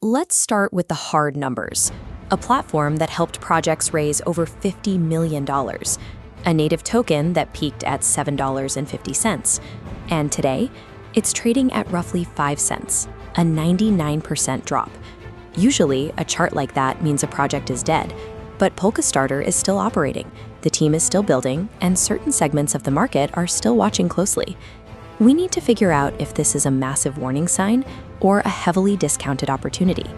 Let's start with the hard numbers. A platform that helped projects raise over $50 million. A native token that peaked at $7.50. And today, it's trading at roughly 5 cents, a 99% drop. Usually, a chart like that means a project is dead, but Polkastarter is still operating, the team is still building, and certain segments of the market are still watching closely. We need to figure out if this is a massive warning sign or a heavily discounted opportunity.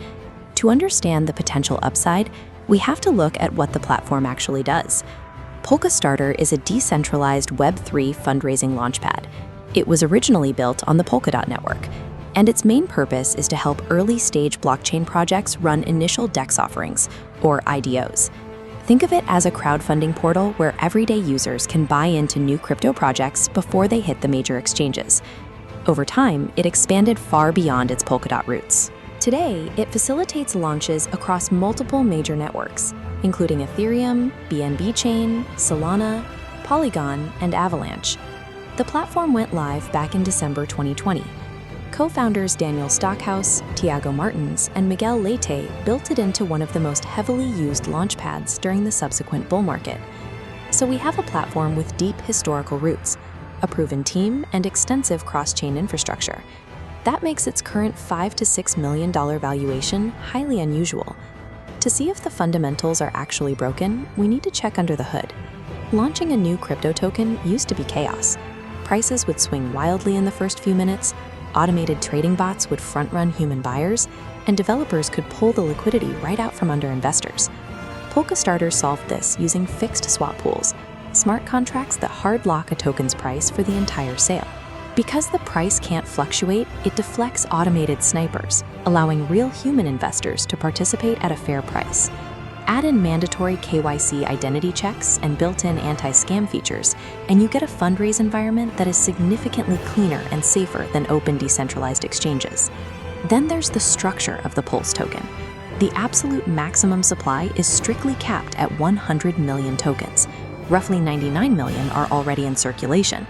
To understand the potential upside, we have to look at what the platform actually does. Polkastarter is a decentralized Web3 fundraising launchpad. It was originally built on the Polkadot network, and its main purpose is to help early-stage blockchain projects run initial DEX offerings, or IDOs. Think of it as a crowdfunding portal where everyday users can buy into new crypto projects before they hit the major exchanges. Over time, it expanded far beyond its Polkadot roots. Today, it facilitates launches across multiple major networks, including Ethereum, BNB Chain, Solana, Polygon, and Avalanche. The platform went live back in December 2020. Co-founders Daniel Stockhouse, Tiago Martins, and Miguel Leite built it into one of the most heavily used launchpads during the subsequent bull market. So we have a platform with deep historical roots, a proven team, and extensive cross-chain infrastructure. That makes its current $5 to $6 million valuation highly unusual. To see if the fundamentals are actually broken, we need to check under the hood. Launching a new crypto token used to be chaos. Prices would swing wildly in the first few minutes, automated trading bots would front-run human buyers, and developers could pull the liquidity right out from under investors. Polkastarter solved this using fixed swap pools, smart contracts that hard-lock a token's price for the entire sale. Because the price can't fluctuate, it deflects automated snipers, allowing real human investors to participate at a fair price. Add in mandatory KYC identity checks and built-in anti-scam features, and you get a fundraise environment that is significantly cleaner and safer than open decentralized exchanges. Then there's the structure of the Pulse token. The absolute maximum supply is strictly capped at 100 million tokens. Roughly 99 million are already in circulation.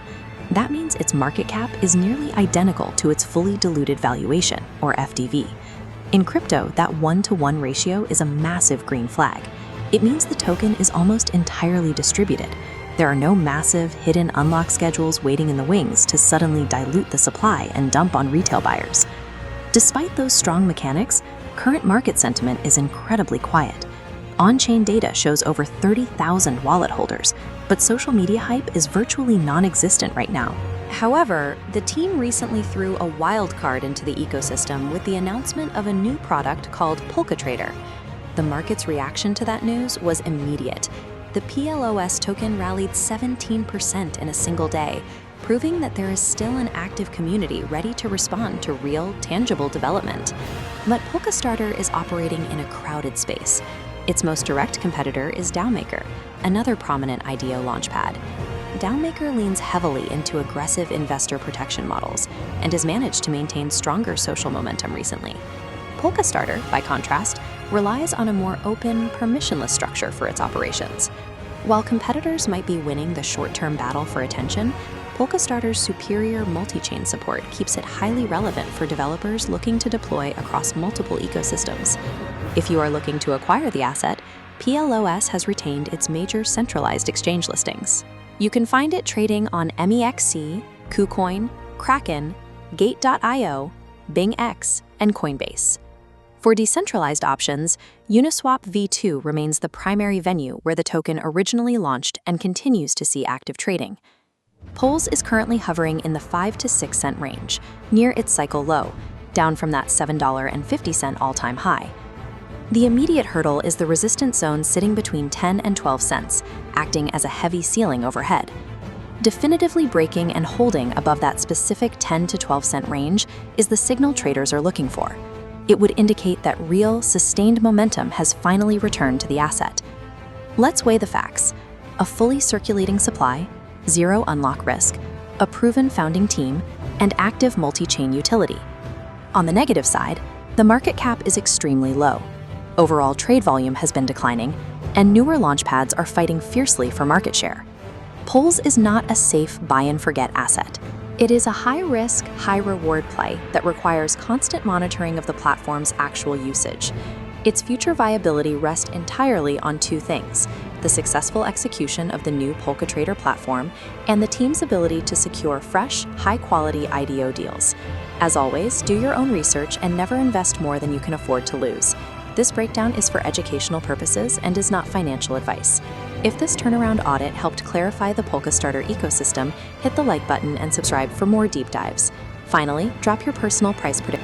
That means its market cap is nearly identical to its fully diluted valuation, or FDV. In crypto, that 1-to-1 ratio is a massive green flag. It means the token is almost entirely distributed. There are no massive, hidden unlock schedules waiting in the wings to suddenly dilute the supply and dump on retail buyers. Despite those strong mechanics, current market sentiment is incredibly quiet. On-chain data shows over 30,000 wallet holders, but social media hype is virtually non-existent right now. However, the team recently threw a wild card into the ecosystem with the announcement of a new product called PolkaTrader. The market's reaction to that news was immediate. The PLOS token rallied 17% in a single day, proving that there is still an active community ready to respond to real, tangible development. But Polkastarter is operating in a crowded space. Its most direct competitor is DAO Maker, another prominent IDO Launchpad. DAO Maker leans heavily into aggressive investor protection models and has managed to maintain stronger social momentum recently. Polkastarter, by contrast, relies on a more open, permissionless structure for its operations. While competitors might be winning the short-term battle for attention, Polkastarter's superior multi-chain support keeps it highly relevant for developers looking to deploy across multiple ecosystems. If you are looking to acquire the asset, PLOS has retained its major centralized exchange listings. You can find it trading on MEXC, KuCoin, Kraken, Gate.io, BingX, and Coinbase. For decentralized options, Uniswap v2 remains the primary venue where the token originally launched and continues to see active trading. Pols is currently hovering in the 5 to 6 cent range, near its cycle low, down from that $7.50 all-time high. The immediate hurdle is the resistance zone sitting between 10 and 12 cents, acting as a heavy ceiling overhead. Definitively breaking and holding above that specific 10 to 12 cent range is the signal traders are looking for. It would indicate that real, sustained momentum has finally returned to the asset. Let's weigh the facts. A fully circulating supply, zero unlock risk, a proven founding team, and active multi-chain utility. On the negative side, the market cap is extremely low. Overall trade volume has been declining, and newer launchpads are fighting fiercely for market share. Pols is not a safe buy-and-forget asset. It is a high-risk, high-reward play that requires constant monitoring of the platform's actual usage. Its future viability rests entirely on two things: the successful execution of the new PolkaTrader platform and the team's ability to secure fresh, high-quality IDO deals. As always, do your own research and never invest more than you can afford to lose. This breakdown is for educational purposes and is not financial advice. If this turnaround audit helped clarify the Polkastarter ecosystem, hit the like button and subscribe for more deep dives. Finally, drop your personal price prediction